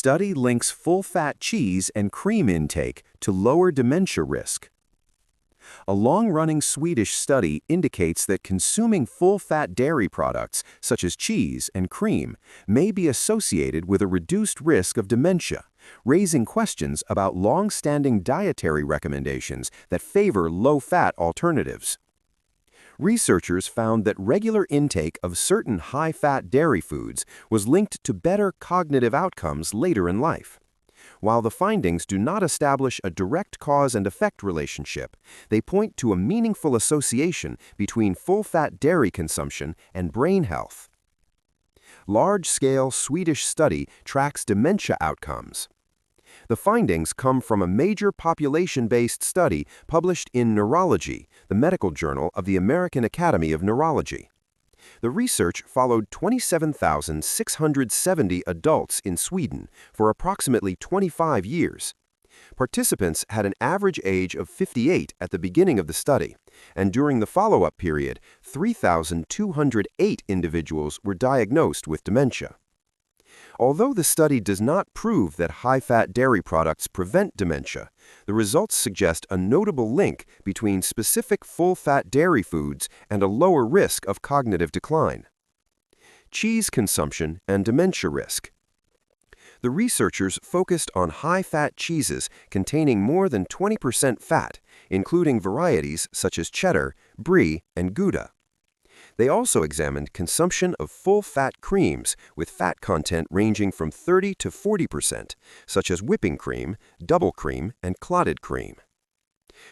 Study links full-fat cheese and cream intake to lower dementia risk. A long-running Swedish study indicates that consuming full-fat dairy products, such as cheese and cream, may be associated with a reduced risk of dementia, raising questions about long-standing dietary recommendations that favor low-fat alternatives. Researchers found that regular intake of certain high-fat dairy foods was linked to better cognitive outcomes later in life. While the findings do not establish a direct cause and effect relationship, they point to a meaningful association between full-fat dairy consumption and brain health. Large-scale Swedish study tracks dementia outcomes. The findings come from a major population-based study published in Neurology, the medical journal of the American Academy of Neurology. The research followed 27,670 adults in Sweden for approximately 25 years. Participants had an average age of 58 at the beginning of the study, and during the follow-up period, 3,208 individuals were diagnosed with dementia. Although the study does not prove that high-fat dairy products prevent dementia, the results suggest a notable link between specific full-fat dairy foods and a lower risk of cognitive decline. Cheese consumption and dementia risk. The researchers focused on high-fat cheeses containing more than 20% fat, including varieties such as cheddar, brie, and Gouda. They also examined consumption of full-fat creams with fat content ranging from 30 to 40%, such as whipping cream, double cream, and clotted cream.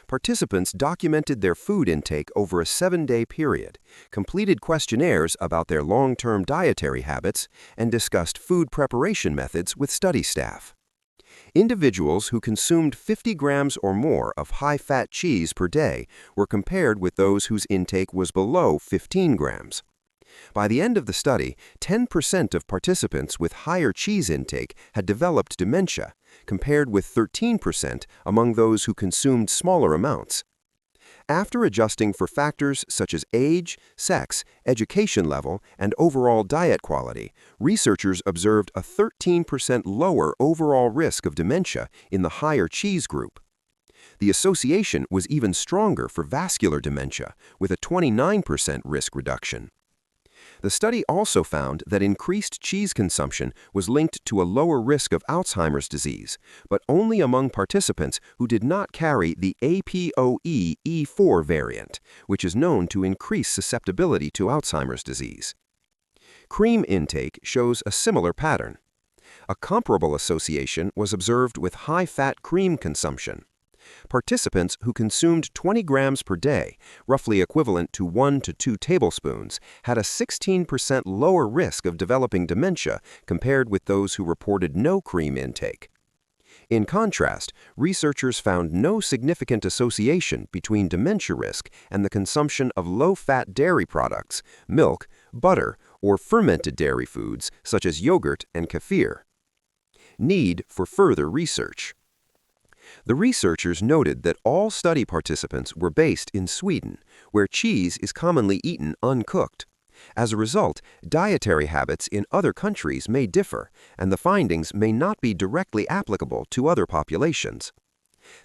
Participants documented their food intake over a 7-day period, completed questionnaires about their long-term dietary habits, and discussed food preparation methods with study staff. Individuals who consumed 50 grams or more of high-fat cheese per day were compared with those whose intake was below 15 grams. By the end of the study, 10% of participants with higher cheese intake had developed dementia, compared with 13% among those who consumed smaller amounts. After adjusting for factors such as age, sex, education level, and overall diet quality, researchers observed a 13% lower overall risk of dementia in the higher cheese group. The association was even stronger for vascular dementia, with a 29% risk reduction. The study also found that increased cheese consumption was linked to a lower risk of Alzheimer's disease, but only among participants who did not carry the APOE4 variant, which is known to increase susceptibility to Alzheimer's disease. Cream intake shows a similar pattern. A comparable association was observed with high-fat cream consumption. Participants who consumed 20 grams per day, roughly equivalent to 1 to 2 tablespoons, had a 16% lower risk of developing dementia compared with those who reported no cream intake. In contrast, researchers found no significant association between dementia risk and the consumption of low-fat dairy products, milk, butter, or fermented dairy foods such as yogurt and kefir. Need for further research. The researchers noted that all study participants were based in Sweden, where cheese is commonly eaten uncooked. As a result, dietary habits in other countries may differ, and the findings may not be directly applicable to other populations.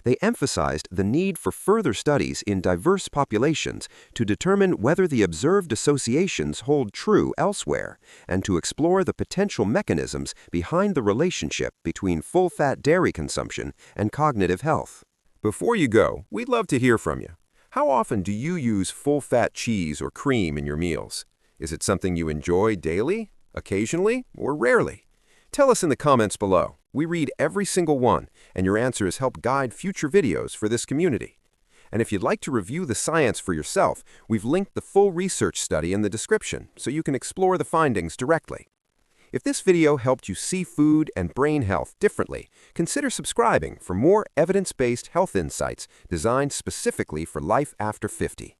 They emphasized the need for further studies in diverse populations to determine whether the observed associations hold true elsewhere, and to explore the potential mechanisms behind the relationship between full-fat dairy consumption and cognitive health. Before you go, we'd love to hear from you. How often do you use full-fat cheese or cream in your meals? Is it something you enjoy daily, occasionally, or rarely? Tell us in the comments below. We read every single one, and your answers help guide future videos for this community. And if you'd like to review the science for yourself, we've linked the full research study in the description so you can explore the findings directly. If this video helped you see food and brain health differently, consider subscribing for more evidence-based health insights designed specifically for life after 50.